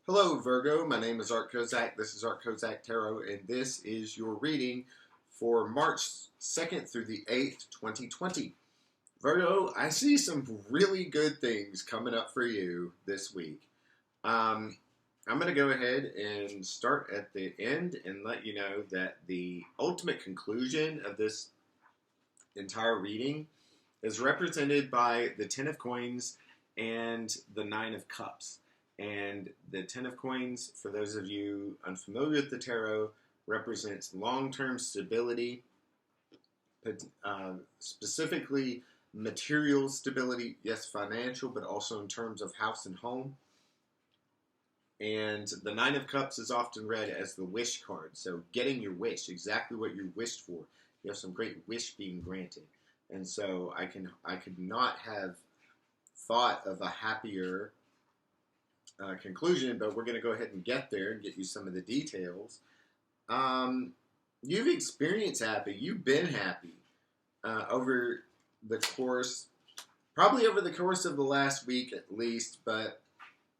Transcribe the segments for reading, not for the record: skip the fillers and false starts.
Hello, Virgo. My name is Art Kozak. This is Art Kozak Tarot, and this is your reading for March 2nd through the 8th, 2020. Virgo, I see some really good things coming up for you this week. I'm going to go ahead and start at the end and let you know that the ultimate conclusion of this entire reading is represented by the Ten of Coins and the Nine of Cups. And the Ten of Coins, for those of you unfamiliar with the tarot, represents long-term stability, specifically material stability, yes, financial, but also in terms of house and home. And the Nine of Cups is often read as the wish card, so getting your wish, exactly what you wished for. You have some great wish being granted. And so I could not have thought of a happier conclusion, but we're going to go ahead and get there and get you some of the details. You've experienced happy. You've been happy over the course, probably over the course of the last week at least, but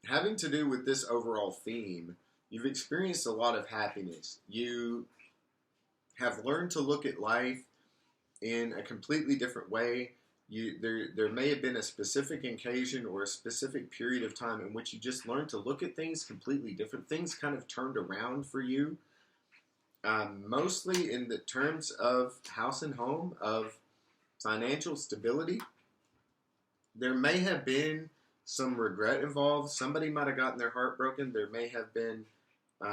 having to do with this overall theme, you've experienced a lot of happiness. You have learned to look at life in a completely different way. There may have been a specific occasion or a specific period of time in which you just learned to look at things completely different. Things kind of turned around for you, mostly in the terms of house and home, of financial stability. There may have been some regret involved. Somebody might have gotten their heart broken. There may have been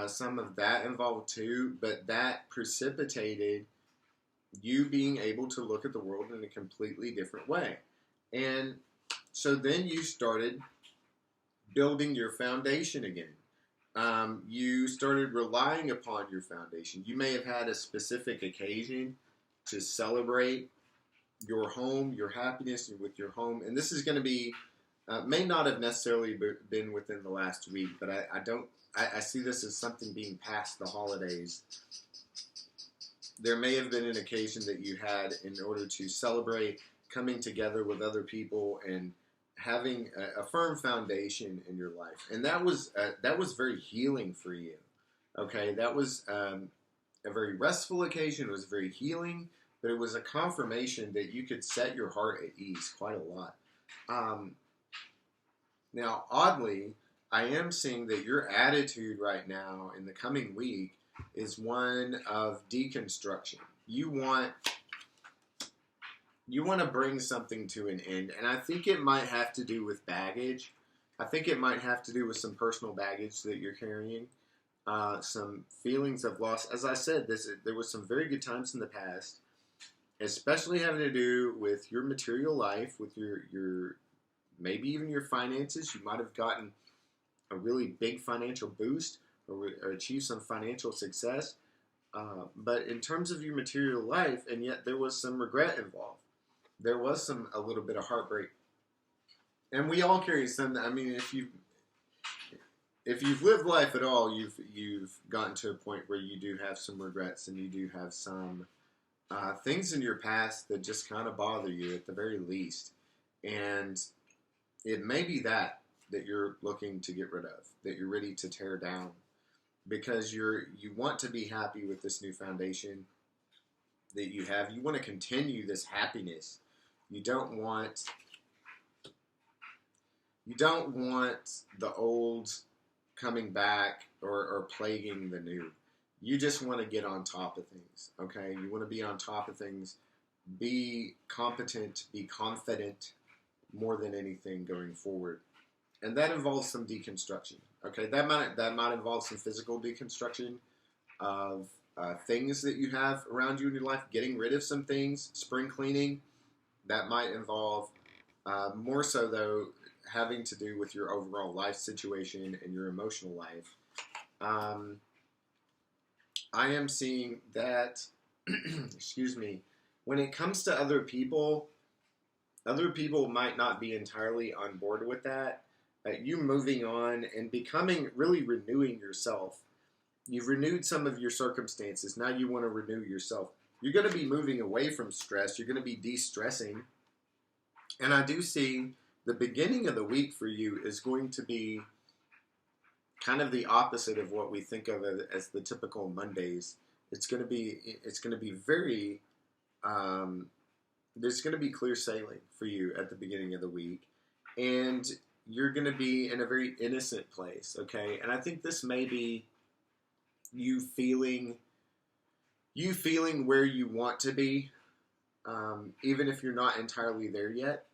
some of that involved too, but that precipitated you being able to look at the world in a completely different way. And so then you started building your foundation again. You started relying upon your foundation. You may have had a specific occasion to celebrate your home, your happiness with your home. And this is going to be, may not have necessarily been within the last week, but I see this as something being past the holidays. There may have been an occasion that you had in order to celebrate coming together with other people and having a firm foundation in your life, and that was very healing for you. Okay, that was a very restful occasion. It was very healing, but it was a confirmation that you could set your heart at ease quite a lot. Now, oddly, I am seeing that your attitude right now in the coming week is one of deconstruction. You want to bring something to an end, and I think it might have to do with baggage. I think it might have to do with some personal baggage that you're carrying, some feelings of loss. As I said, there was some very good times in the past, especially having to do with your material life, with your maybe even your finances. You might have gotten a really big financial boost, or achieve some financial success, but in terms of your material life, and yet there was some regret involved. There was a little bit of heartbreak, and we all carry some. I mean, if you've lived life at all, you've gotten to a point where you do have some regrets, and you do have some things in your past that just kind of bother you at the very least, and it may be that you're looking to get rid of, that you're ready to tear down, because you want to be happy with this new foundation that you have. You want to continue this happiness. You don't want the old coming back or plaguing the new. You just want to get on top of things, okay? You want to be on top of things, be competent, be confident more than anything going forward. And that involves some deconstruction. Okay, that might involve some physical deconstruction of things that you have around you in your life, getting rid of some things, spring cleaning. That might involve, more so though, having to do with your overall life situation and your emotional life. I am seeing that, excuse me, when it comes to other people might not be entirely on board with that. You moving on and becoming, really renewing yourself. You've renewed some of your circumstances. Now you want to renew yourself. You're going to be moving away from stress. You're going to be de-stressing. And I do see the beginning of the week for you is going to be kind of the opposite of what we think of as the typical Mondays. It's going to be very there's going to be clear sailing for you at the beginning of the week, and you're going to be in a very innocent place. Okay, and I think this may be you feeling where you want to be, even if you're not entirely there yet.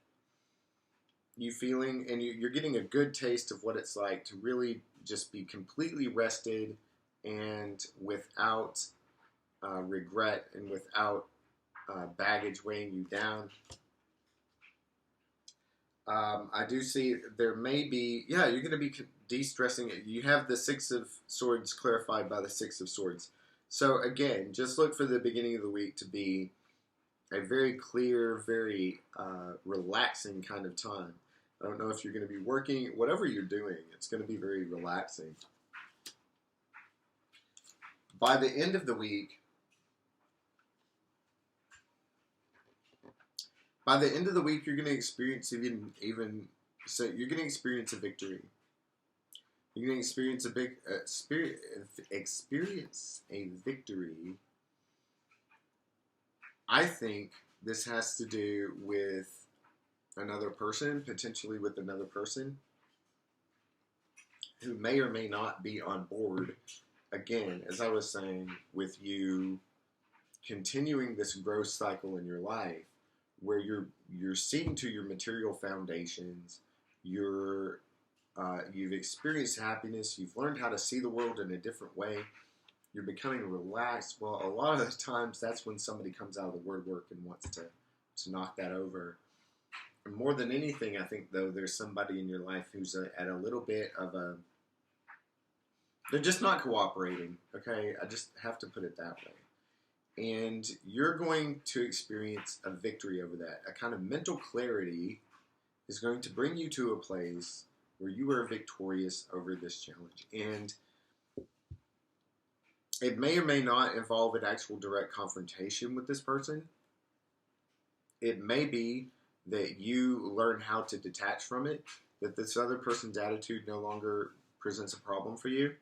You feeling, and you're getting a good taste of what it's like to really just be completely rested and without regret and without baggage weighing you down. I do see there may be, yeah, you're going to be de-stressing. You have the Six of Swords clarified by the Six of Swords. So again, just look for the beginning of the week to be a very clear, very relaxing kind of time. I don't know if you're going to be working, whatever you're doing, it's going to be very relaxing. By the end of the week, you're going to experience so you're going to experience a victory. You're going to experience a victory. I think this has to do with another person, potentially with another person who may or may not be on board. Again, as I was saying, with you continuing this growth cycle in your life, where you're seeing to your material foundations, you've experienced happiness, you've learned how to see the world in a different way, you're becoming relaxed. Well, a lot of the times that's when somebody comes out of the word work and wants to knock that over. And more than anything, I think, though, there's somebody in your life who's at a little bit of they're just not cooperating, okay? I just have to put it that way. And you're going to experience a victory over that. A kind of mental clarity is going to bring you to a place where you are victorious over this challenge. And it may or may not involve an actual direct confrontation with this person. It may be that you learn how to detach from it, that this other person's attitude no longer presents a problem for you.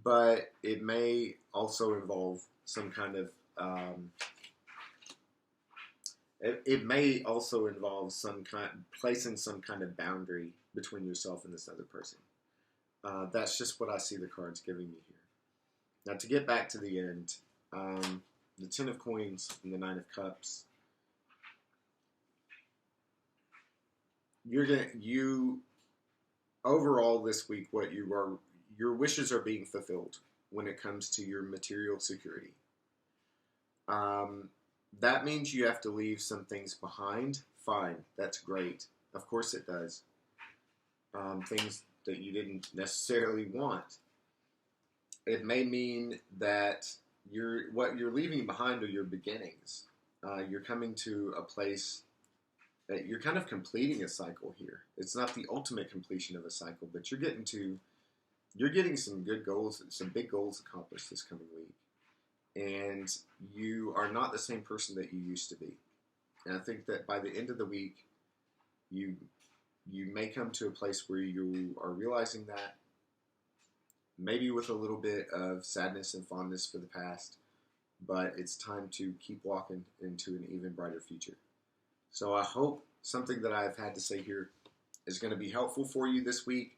But it may also involve some kind of it may also involve placing some kind of boundary between yourself and this other person. That's just what I see the cards giving me here. Now, to get back to the end, the Ten of Coins and the Nine of Cups. Overall this week, your wishes are being fulfilled when it comes to your material security. That means you have to leave some things behind. Fine, that's great. Of course it does. Things that you didn't necessarily want. It may mean that what you're leaving behind are your beginnings. You're coming to a place that you're kind of completing a cycle here. It's not the ultimate completion of a cycle, but you're getting some good goals, some big goals accomplished this coming week. And you are not the same person that you used to be. And I think that by the end of the week, you may come to a place where you are realizing that, maybe with a little bit of sadness and fondness for the past, but it's time to keep walking into an even brighter future. So I hope something that I've had to say here is going to be helpful for you this week.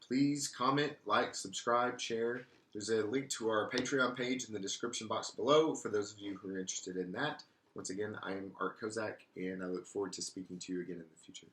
Please comment, like, subscribe, share. There's a link to our Patreon page in the description box below for those of you who are interested in that. Once again, I am Art Kozak, and I look forward to speaking to you again in the future.